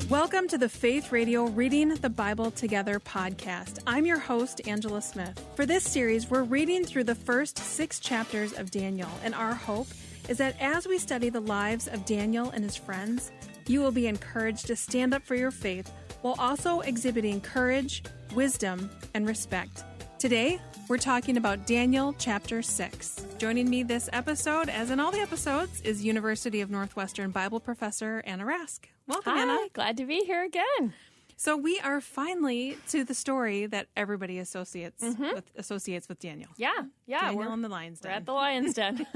Welcome to the Faith Radio Reading the Bible Together podcast. I'm your host, Angela Smith. For this series, we're reading through the first 6 chapters of Daniel, and our hope is that as we study the lives of Daniel and his friends, you will be encouraged to stand up for your faith while also exhibiting courage, wisdom, and respect. Today, we're talking about Daniel chapter 6. Joining me this episode, as in all the episodes, is University of Northwestern Bible professor Anna Rask. Welcome, Hi, Anna. glad to be here again. So we are finally to the story that everybody associates with Daniel. Yeah. Daniel and the Lion's We're Den. at the Lion's Den.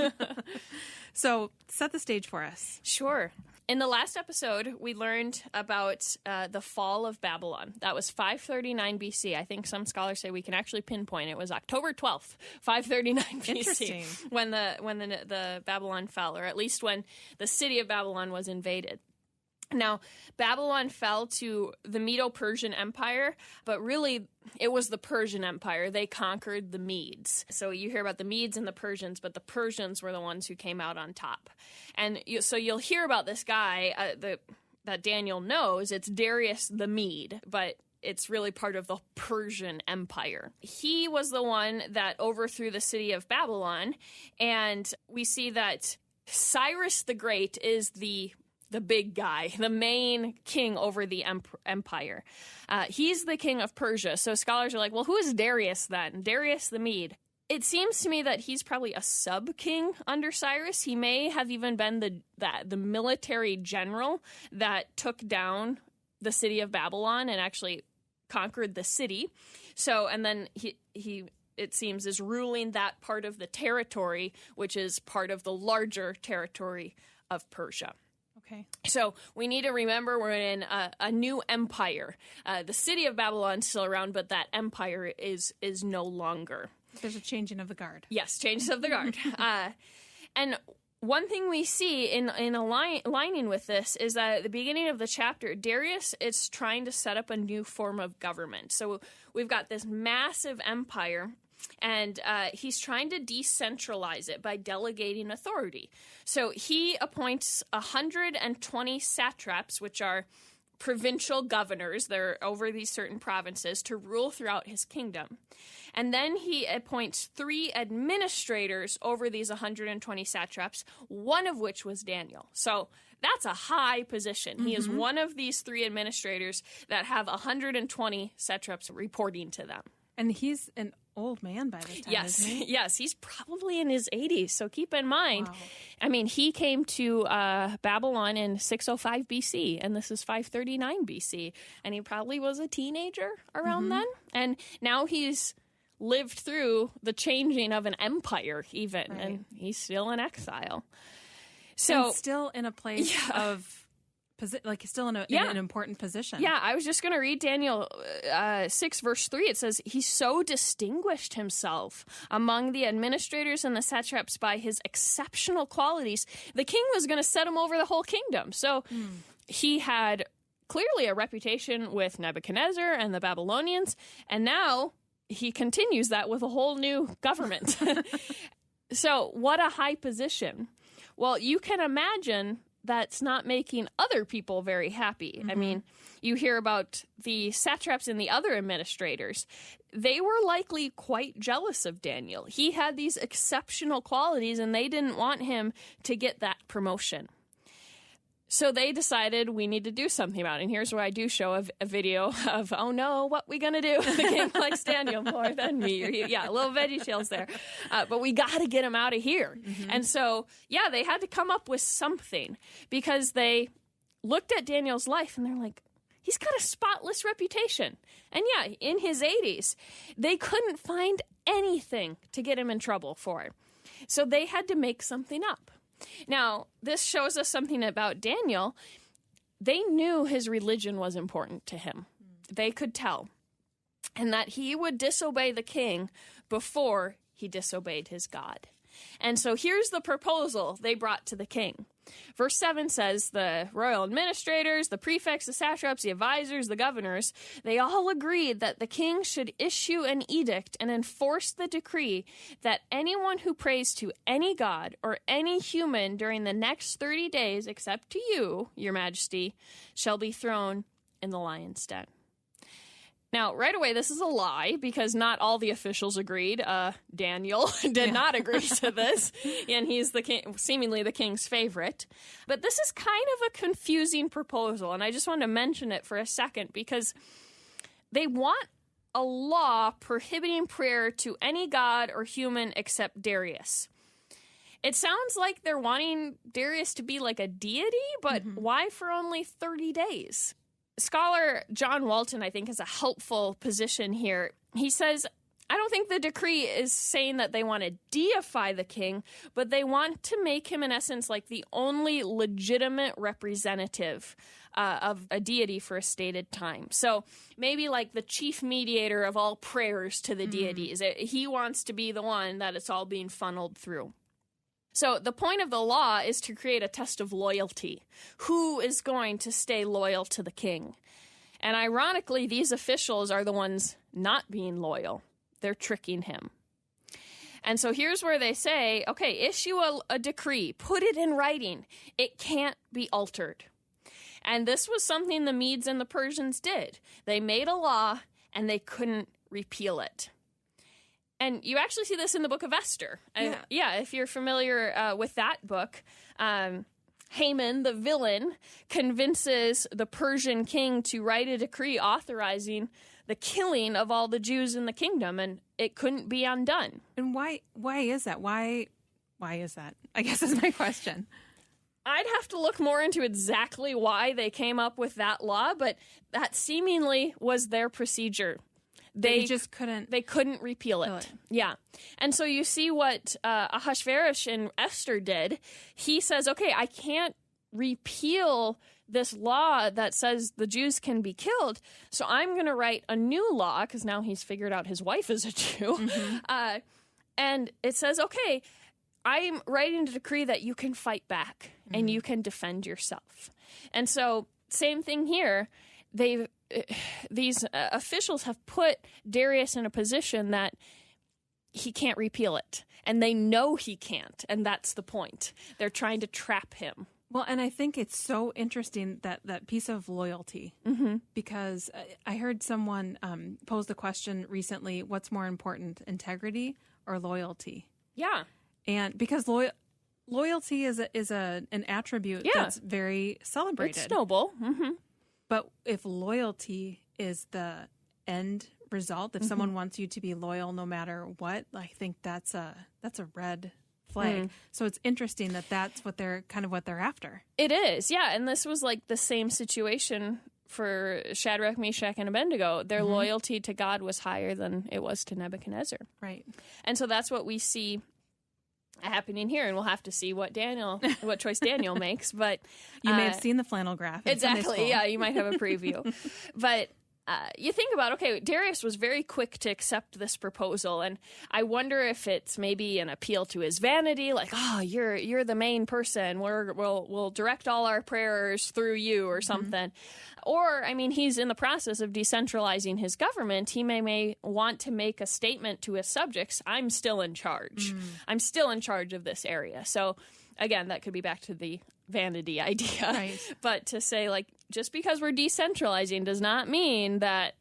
So set the stage for us. Sure. In the last episode, we learned about the fall of Babylon. That was 539 BC. I think some scholars say we can actually pinpoint it was October 12th, 539 BC. Interesting. When the Babylon fell, or at least when the city of Babylon was invaded. Now, Babylon fell to the Medo-Persian Empire, but really it was the Persian Empire. They conquered the Medes. So you hear about the Medes and the Persians, but the Persians were the ones who came out on top. And so you'll hear about this guy that Daniel knows. It's Darius the Mede, but it's really part of the Persian Empire. He was the one that overthrew the city of Babylon, and we see that Cyrus the Great is the big guy, the main king over the empire. He's the king of Persia. So scholars are like, well, who is Darius then? Darius the Mede. It seems to me that he's probably a sub-king under Cyrus. He may have even been the military general that took down the city of Babylon and actually conquered the city. So, and then he it seems, is ruling that part of the territory, which is part of the larger territory of Persia. Okay. So we need to remember we're in a new empire. The city of Babylon's still around, but that empire is no longer. There's a changing of the guard. Yes, changes of the guard. And one thing we see in aligning with this is that at the beginning of the chapter, Darius is trying to set up a new form of government. So we've got this massive empire, and he's trying to decentralize it by delegating authority. So he appoints 120 satraps, which are provincial governors. They're over these certain provinces to rule throughout his kingdom. And then he appoints 3 administrators over these 120 satraps, one of which was Daniel. So that's a high position. He is one of these 3 administrators that have 120 satraps reporting to them. And he's an old man by this time, isn't he? Yes, he's probably in his 80s, so keep in mind. Wow. I mean, he came to Babylon in 605 BC, and this is 539 BC, and he probably was a teenager around then, and now he's lived through the changing of an empire even, Right. and he's still in exile. So And still in a place of... he's still in an important position. Yeah, I was just going to read Daniel 6, verse 3. It says, he so distinguished himself among the administrators and the satraps by his exceptional qualities, the king was going to set him over the whole kingdom. So he had clearly a reputation with Nebuchadnezzar and the Babylonians, and now he continues that with a whole new government. So what a high position. Well, you can imagine that's not making other people very happy. I mean, you hear about the satraps and the other administrators. They were likely quite jealous of Daniel. He had these exceptional qualities, and they didn't want him to get that promotion. So they decided we need to do something about it. And here's where I do show a video of, oh no, what we gonna do? The king likes Daniel more than me. Yeah, little Veggie Tales there. But we got to get him out of here. And so, yeah, they had to come up with something because they looked at Daniel's life and they're like, he's got a spotless reputation. And yeah, in his 80s, they couldn't find anything to get him in trouble for. So they had to make something up. Now, this shows us something about Daniel. They knew his religion was important to him. They could tell. And that he would disobey the king before he disobeyed his God. And so here's the proposal they brought to the king. Verse 7 says the royal administrators, the prefects, the satraps, the advisors, the governors, they all agreed that the king should issue an edict and enforce the decree that anyone who prays to any god or any human during the next 30 days, except to you, your majesty, shall be thrown in the lion's den. Now, right away, this is a lie because not all the officials agreed. Daniel did not agree to this, and he's the king, seemingly the king's favorite. But this is kind of a confusing proposal, and I just want to mention it for a second because they want a law prohibiting prayer to any god or human except Darius. It sounds like they're wanting Darius to be like a deity, but why for only 30 days? Scholar John Walton, I think, has a helpful position here. He says, I don't think the decree is saying that they want to deify the king, but they want to make him, in essence, like the only legitimate representative of a deity for a stated time. So maybe like the chief mediator of all prayers to the deities. He wants to be the one that it's all being funneled through. So the point of the law is to create a test of loyalty. Who is going to stay loyal to the king? And ironically, these officials are the ones not being loyal. They're tricking him. And so here's where they say, okay, issue a decree, put it in writing. It can't be altered. And this was something the Medes and the Persians did. They made a law and they couldn't repeal it. And you actually see this in the book of Esther. If you're familiar with that book, Haman, the villain, convinces the Persian king to write a decree authorizing the killing of all the Jews in the kingdom, and it couldn't be undone. And why is that? Why is that? I guess is my question. I'd have to look more into exactly why they came up with that law, but that seemingly was their procedure. They just couldn't. They couldn't repeal it. Yeah. And so you see what Ahasuerus and Esther did. He says, okay, I can't repeal this law that says the Jews can be killed, so I'm going to write a new law, because now he's figured out his wife is a Jew. And it says, okay, I'm writing a decree that you can fight back and you can defend yourself. And so same thing here. These officials have put Darius in a position that he can't repeal it. And they know he can't. And that's the point. They're trying to trap him. Well, and I think it's so interesting that piece of loyalty, because I heard someone pose the question recently, what's more important, integrity or loyalty? Yeah. And because loyalty is an attribute that's very celebrated. It's noble. But if loyalty is the end result, if someone wants you to be loyal no matter what, I think that's a red flag. So it's interesting that's what they're after. It is, yeah. And this was like the same situation for Shadrach, Meshach, and Abednego. Their loyalty to God was higher than it was to Nebuchadnezzar. Right. And so that's what we see happening here, and we'll have to see what choice Daniel makes. But you may have seen the flannel graph. Exactly. Yeah, you might have a preview. But you think about, okay, Darius was very quick to accept this proposal, and I wonder if it's maybe an appeal to his vanity, like, oh, you're the main person. We'll direct all our prayers through you or something. Or, I mean, he's in the process of decentralizing his government. He may want to make a statement to his subjects, I'm still in charge. I'm still in charge of this area. So, again, that could be back to the vanity idea. Right. But to say, like, just because we're decentralizing does not mean that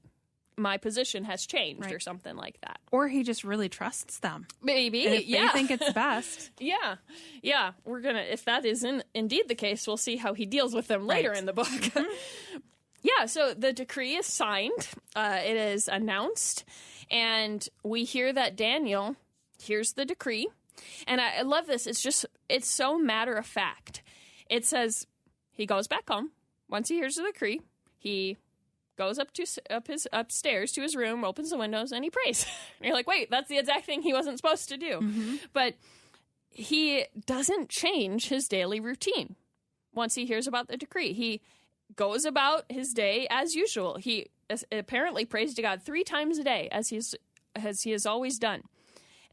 my position has changed or something like that. Or he just really trusts them. Maybe, and if they think it's best. Yeah. We're going to, if that is indeed the case, we'll see how he deals with them later in the book. Yeah, so the decree is signed, it is announced, and we hear that Daniel hears the decree. And I love this. It's so matter of fact. It says he goes back home. Once he hears the decree, he goes upstairs to his room, opens the windows, and he prays. And you're like, wait, that's the exact thing he wasn't supposed to do. But he doesn't change his daily routine once he hears about the decree. He goes about his day as usual. He apparently prays to God 3 times a day, as he has always done.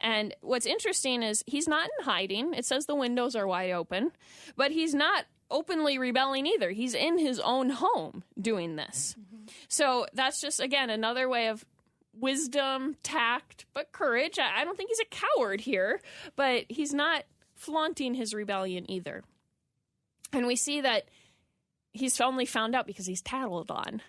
And what's interesting is he's not in hiding. It says the windows are wide open, but he's not openly rebelling either. He's in his own home doing this. So that's just, again, another way of wisdom, tact, but courage. I don't think he's a coward here, but he's not flaunting his rebellion either. And we see that he's only found out because he's tattled on.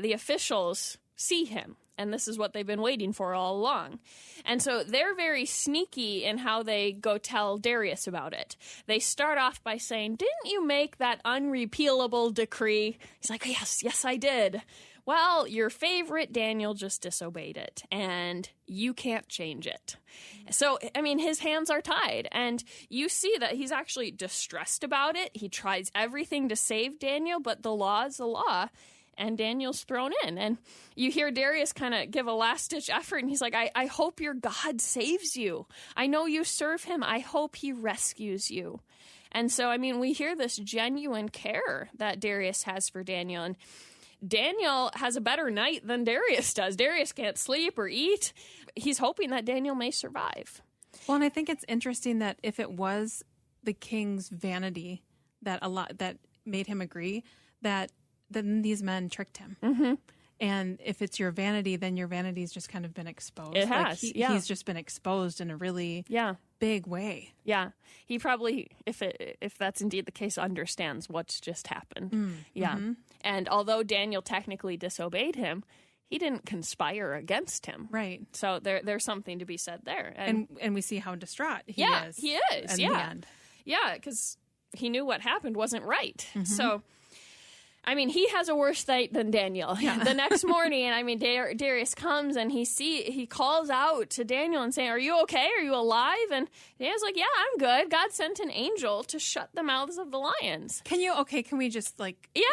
The officials see him, and this is what they've been waiting for all along. And so they're very sneaky in how they go tell Darius about it. They start off by saying, "Didn't you make that unrepealable decree?" He's like, yes, I did. Well, your favorite Daniel just disobeyed it, and you can't change it. So, I mean, his hands are tied, and you see that he's actually distressed about it. He tries everything to save Daniel, but the law is the law, and Daniel's thrown in. And you hear Darius kind of give a last-ditch effort, and he's like, I hope your God saves you. I know you serve him. I hope he rescues you. And so, I mean, we hear this genuine care that Darius has for Daniel, and Daniel has a better night than Darius does. Darius can't sleep or eat. He's hoping that Daniel may survive. Well, and I think it's interesting that if it was the king's vanity that made him agree, that then these men tricked him. Mm-hmm. And if it's your vanity, then your vanity's just kind of been exposed. It has, He's just been exposed in a really big way. Yeah. He probably, if that's indeed the case, understands what's just happened. Yeah. Mm-hmm. And although Daniel technically disobeyed him, he didn't conspire against him. Right. So there's something to be said there. And we see how distraught he is. He is. In the end. Yeah, because he knew what happened wasn't right. Mm-hmm. So, I mean, he has a worse night than Daniel. Yeah. The next morning, I mean, Darius comes and he calls out to Daniel and saying, "Are you okay? Are you alive?" And Daniel's like, "Yeah, I'm good. God sent an angel to shut the mouths of the lions." Can we just Yeah.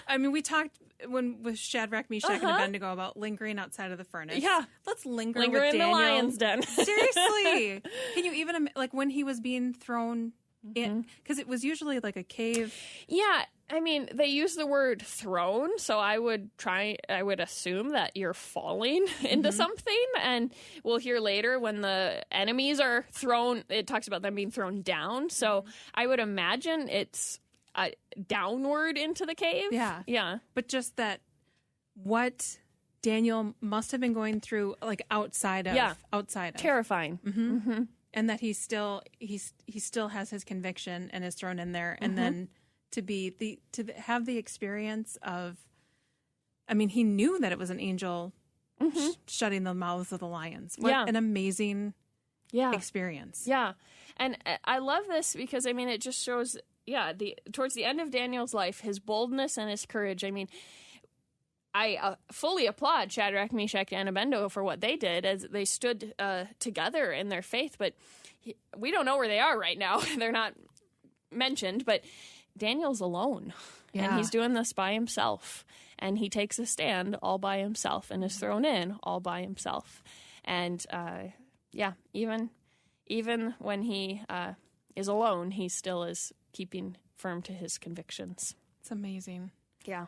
I mean, we talked with Shadrach, Meshach, and Abednego about lingering outside of the furnace. Yeah. Let's linger in with Daniel. The lion's den. Seriously. Can you even, like, when he was being thrown in? Because it was usually like a cave. Yeah. I mean, they use the word thrown, so I would assume that you're falling into something. And we'll hear later when the enemies are thrown, it talks about them being thrown down. So I would imagine it's downward into the cave. Yeah. Yeah. But just that what Daniel must have been going through, like, outside of. Terrifying. Mm-hmm. Mm-hmm. And that he still has his conviction and is thrown in there. And then to have the experience of, I mean, he knew that it was an angel shutting the mouths of the lions. What an amazing experience. Yeah. And I love this because, I mean, it just shows, towards the end of Daniel's life, his boldness and his courage. I mean, I fully applaud Shadrach, Meshach, and Abednego for what they did as they stood together in their faith. But we don't know where they are right now. They're not mentioned, but Daniel's alone, and he's doing this by himself, and he takes a stand all by himself and is thrown in all by himself. And even when he is alone, he still is keeping firm to his convictions. It's amazing. Yeah.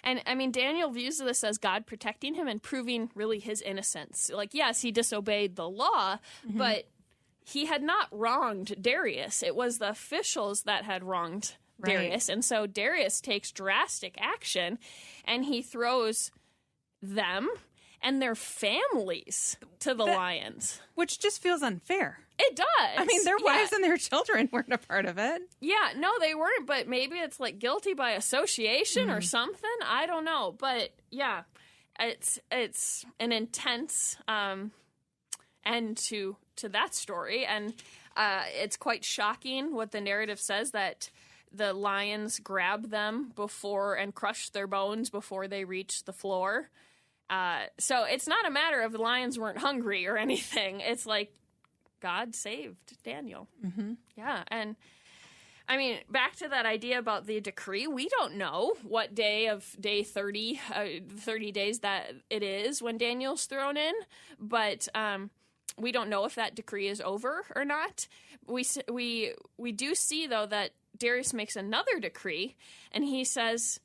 And, I mean, Daniel views this as God protecting him and proving really his innocence. Like, yes, he disobeyed the law, but he had not wronged Darius. It was the officials that had wronged Darius. And so Darius takes drastic action, and he throws them and their families to the lions. Which just feels unfair. It does. I mean, their wives and their children weren't a part of it. Yeah, no, they weren't, but maybe it's like guilty by association or something. I don't know. But yeah, it's an intense end to that story. And it's quite shocking what the narrative says, that the lions grab them and crush their bones before they reach the floor. So it's not a matter of the lions weren't hungry or anything. It's like God saved Daniel. Mm-hmm. Yeah. And I mean, back to that idea about the decree, we don't know what day of day 30 days that it is when Daniel's thrown in, but we don't know if that decree is over or not. We do see, though, that Darius makes another decree, and he says,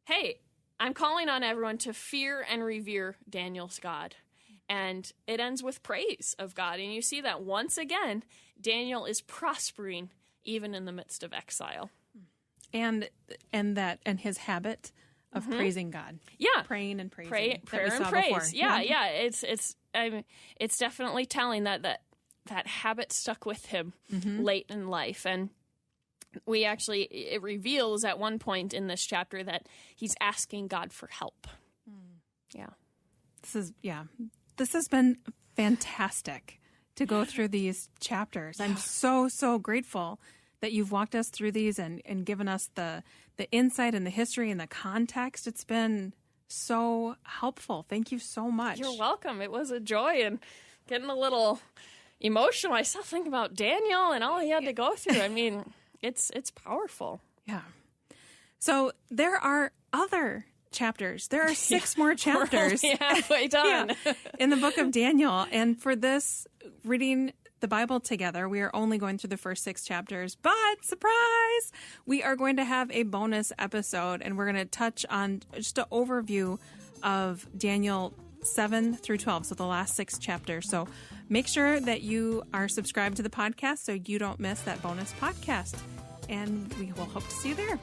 "Hey, I'm calling on everyone to fear and revere Daniel's God." And it ends with praise of God. And you see that once again, Daniel is prospering even in the midst of exile. And his habit of praising God. Yeah. Praying and praising. Prayer and praise. Before. Yeah. It's definitely telling that habit stuck with him late in life. And it reveals at one point in this chapter that he's asking God for help. Yeah. This has been fantastic to go through these chapters. I'm so grateful that you've walked us through these and given us the insight and the history and the context. It's been so helpful. Thank you so much. You're welcome. It was a joy, and getting a little emotional myself thinking about Daniel and all he had to go through. I mean, it's powerful. Yeah. So there are other chapters. There are 6 more chapters. We're only halfway done. In the book of Daniel. And for this reading the Bible together, we are only going through the first 6 chapters, but surprise, we are going to have a bonus episode, and we're going to touch on just an overview of Daniel 7 through 12, so the last 6 chapters. So make sure that you are subscribed to the podcast so you don't miss that bonus podcast, and we will hope to see you there.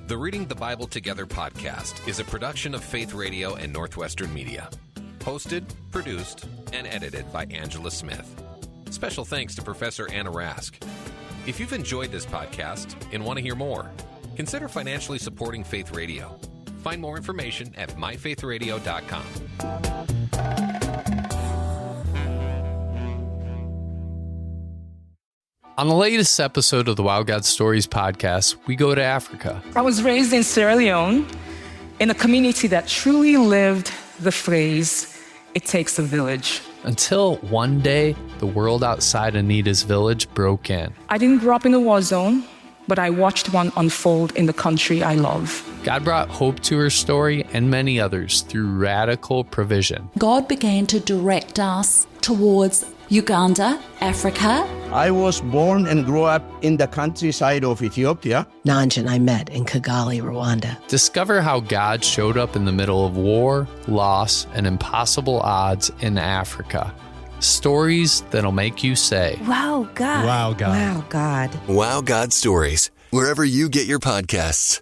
The Reading the Bible Together podcast is a production of Faith Radio and Northwestern Media. Hosted, produced, and edited by Angela Smith. Special thanks to Professor Anna Rask. If you've enjoyed this podcast and want to hear more, consider financially supporting Faith Radio. Find more information at myfaithradio.com. On the latest episode of the Wow God Stories podcast, we go to Africa. I was raised in Sierra Leone in a community that truly lived the phrase, "It takes a village." Until one day, the world outside Anita's village broke in. I didn't grow up in a war zone, but I watched one unfold in the country I love. God brought hope to her story and many others through radical provision. God began to direct us towards Uganda, Africa. I was born and grew up in the countryside of Ethiopia. Nanjan I met in Kigali, Rwanda. Discover how God showed up in the middle of war, loss, and impossible odds in Africa. Stories that'll make you say, "Wow, God. Wow, God. Wow, God." Wow, God Stories. Wherever you get your podcasts.